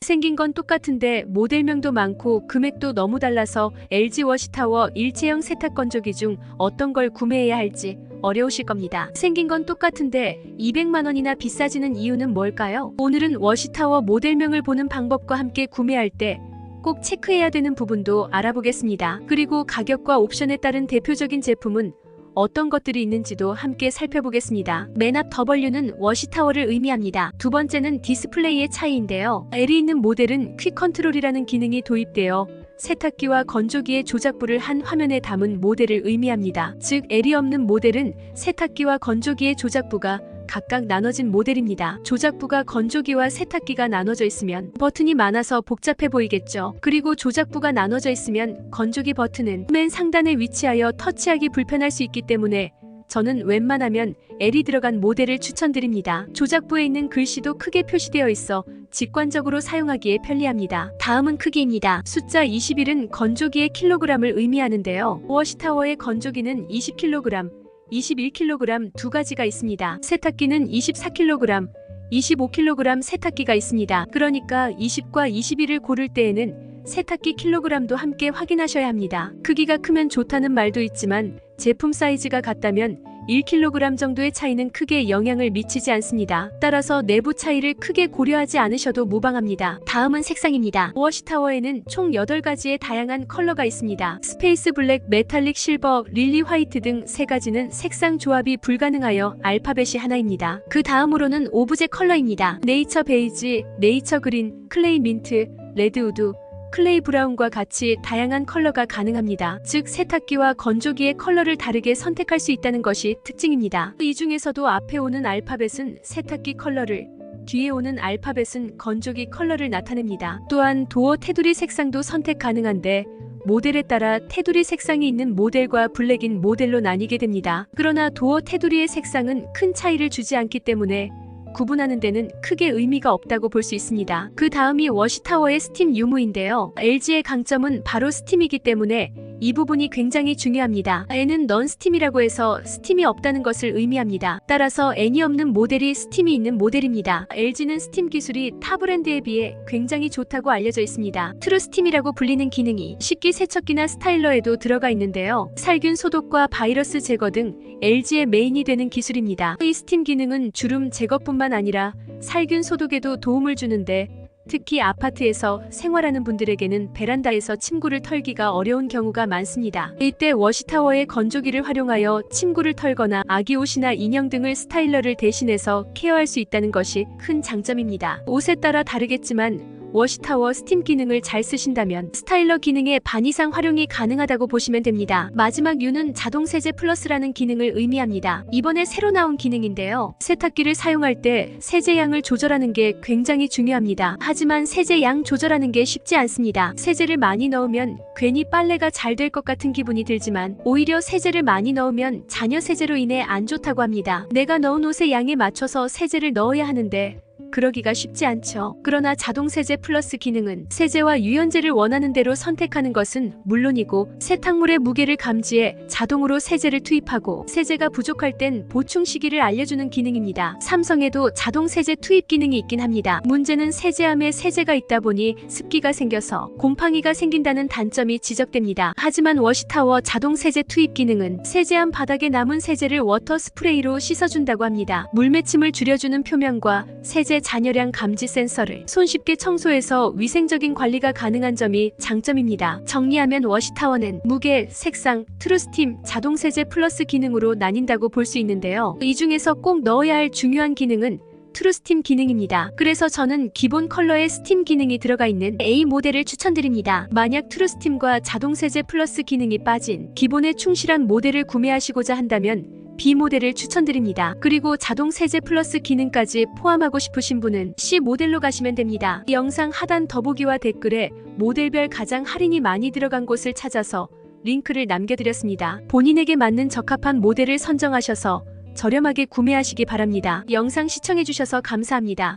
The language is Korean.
생긴 건 똑같은데 모델명도 많고 금액도 너무 달라서 LG 워시타워 일체형 세탁 건조기 중 어떤 걸 구매해야 할지 어려우실 겁니다. 생긴 건 똑같은데 200만 원이나 비싸지는 이유는 뭘까요? 오늘은 워시타워 모델명을 보는 방법과 함께 구매할 때 꼭 체크해야 되는 부분도 알아보겠습니다. 그리고 가격과 옵션에 따른 대표적인 제품은 어떤 것들이 있는지도 함께 살펴보겠습니다. 맨 앞 W는 워시타워를 의미합니다. 두 번째는 디스플레이의 차이인데요. L이 있는 모델은 퀵 컨트롤이라는 기능이 도입되어 세탁기와 건조기의 조작부를 한 화면에 담은 모델을 의미합니다. 즉 L이 없는 모델은 세탁기와 건조기의 조작부가 각각 나눠진 모델입니다. 조작부가 건조기와 세탁기가 나눠져 있으면 버튼이 많아서 복잡해 보이겠죠. 그리고 조작부가 나눠져 있으면 건조기 버튼은 맨 상단에 위치하여 터치하기 불편할 수 있기 때문에 저는 웬만하면 L이 들어간 모델을 추천드립니다. 조작부에 있는 글씨도 크게 표시되어 있어 직관적으로 사용하기에 편리합니다. 다음은 크기입니다. 숫자 21은 건조기의 킬로그램을 의미하는데요. 워시타워의 건조기는 20kg, 21kg 두 가지가 있습니다. 세탁기는 24kg, 25kg 세탁기가 있습니다. 그러니까 20과 21을 고를 때에는 세탁기 킬로그램도 함께 확인하셔야 합니다. 크기가 크면 좋다는 말도 있지만 제품 사이즈가 같다면 1kg 정도의 차이는 크게 영향을 미치지 않습니다. 따라서 내부 차이를 크게 고려하지 않으셔도 무방합니다. 다음은 색상입니다. 워시타워에는 총 8가지의 다양한 컬러가 있습니다. 스페이스 블랙, 메탈릭 실버, 릴리 화이트 등 3가지는 색상 조합이 불가능하여 알파벳이 하나입니다. 그 다음으로는 오브제 컬러입니다. 네이처 베이지, 네이처 그린, 클레이 민트, 레드 우드, 클레이 브라운과 같이 다양한 컬러가 가능합니다. 즉 세탁기와 건조기의 컬러를 다르게 선택할 수 있다는 것이 특징입니다. 이 중에서도 앞에 오는 알파벳은 세탁기 컬러를, 뒤에 오는 알파벳은 건조기 컬러를 나타냅니다. 또한 도어 테두리 색상도 선택 가능한데 모델에 따라 테두리 색상이 있는 모델과 블랙인 모델로 나뉘게 됩니다. 그러나 도어 테두리의 색상은 큰 차이를 주지 않기 때문에 구분하는 데는 크게 의미가 없다고 볼 수 있습니다. 그 다음이 워시타워의 스팀 유무인데요. LG의 강점은 바로 스팀이기 때문에 이 부분이 굉장히 중요합니다. N은 넌스팀이라고 해서 스팀이 없다는 것을 의미합니다. 따라서 N이 없는 모델이 스팀이 있는 모델입니다. LG는 스팀 기술이 타 브랜드에 비해 굉장히 좋다고 알려져 있습니다. 트루스팀이라고 불리는 기능이 식기 세척기나 스타일러에도 들어가 있는데요. 살균 소독과 바이러스 제거 등 LG의 메인이 되는 기술입니다. 이 스팀 기능은 주름 제거뿐만 아니라 살균 소독에도 도움을 주는데 특히 아파트에서 생활하는 분들에게는 베란다에서 침구를 털기가 어려운 경우가 많습니다. 이때 워시타워의 건조기를 활용하여 침구를 털거나 아기 옷이나 인형 등을 스타일러를 대신해서 케어할 수 있다는 것이 큰 장점입니다. 옷에 따라 다르겠지만 워시타워 스팀 기능을 잘 쓰신다면 스타일러 기능의 반 이상 활용이 가능하다고 보시면 됩니다. 마지막 U는 자동 세제 플러스라는 기능을 의미합니다. 이번에 새로 나온 기능인데요. 세탁기를 사용할 때 세제 양을 조절하는 게 굉장히 중요합니다. 하지만 세제 양 조절하는 게 쉽지 않습니다. 세제를 많이 넣으면 괜히 빨래가 잘 될 것 같은 기분이 들지만 오히려 세제를 많이 넣으면 잔여 세제로 인해 안 좋다고 합니다. 내가 넣은 옷의 양에 맞춰서 세제를 넣어야 하는데 그러기가 쉽지 않죠. 그러나 자동 세제 플러스 기능은 세제와 유연제를 원하는 대로 선택하는 것은 물론이고 세탁물의 무게를 감지해 자동으로 세제를 투입하고 세제가 부족할 땐 보충 시기를 알려주는 기능입니다. 삼성에도 자동 세제 투입 기능이 있긴 합니다. 문제는 세제함에 세제가 있다 보니 습기가 생겨서 곰팡이가 생긴다는 단점이 지적됩니다. 하지만 워시타워 자동 세제 투입 기능은 세제함 바닥에 남은 세제를 워터 스프레이로 씻어준다고 합니다. 물맺힘을 줄여주는 표면과 세제 잔여량 감지 센서를 손쉽게 청소해서 위생적인 관리가 가능한 점이 장점입니다. 정리하면 워시타워는 무게, 색상, 트루스팀, 자동세제 플러스 기능으로 나뉜다고 볼 수 있는데요. 이 중에서 꼭 넣어야 할 중요한 기능은 트루스팀 기능입니다. 그래서 저는 기본 컬러에 스팀 기능이 들어가 있는 A 모델을 추천드립니다. 만약 트루스팀과 자동세제 플러스 기능이 빠진 기본에 충실한 모델을 구매하시고자 한다면 B 모델을 추천드립니다. 그리고 자동 세제 플러스 기능까지 포함하고 싶으신 분은 C 모델로 가시면 됩니다. 영상 하단 더보기와 댓글에 모델별 가장 할인이 많이 들어간 곳을 찾아서 링크를 남겨드렸습니다. 본인에게 맞는 적합한 모델을 선정하셔서 저렴하게 구매하시기 바랍니다. 영상 시청해주셔서 감사합니다.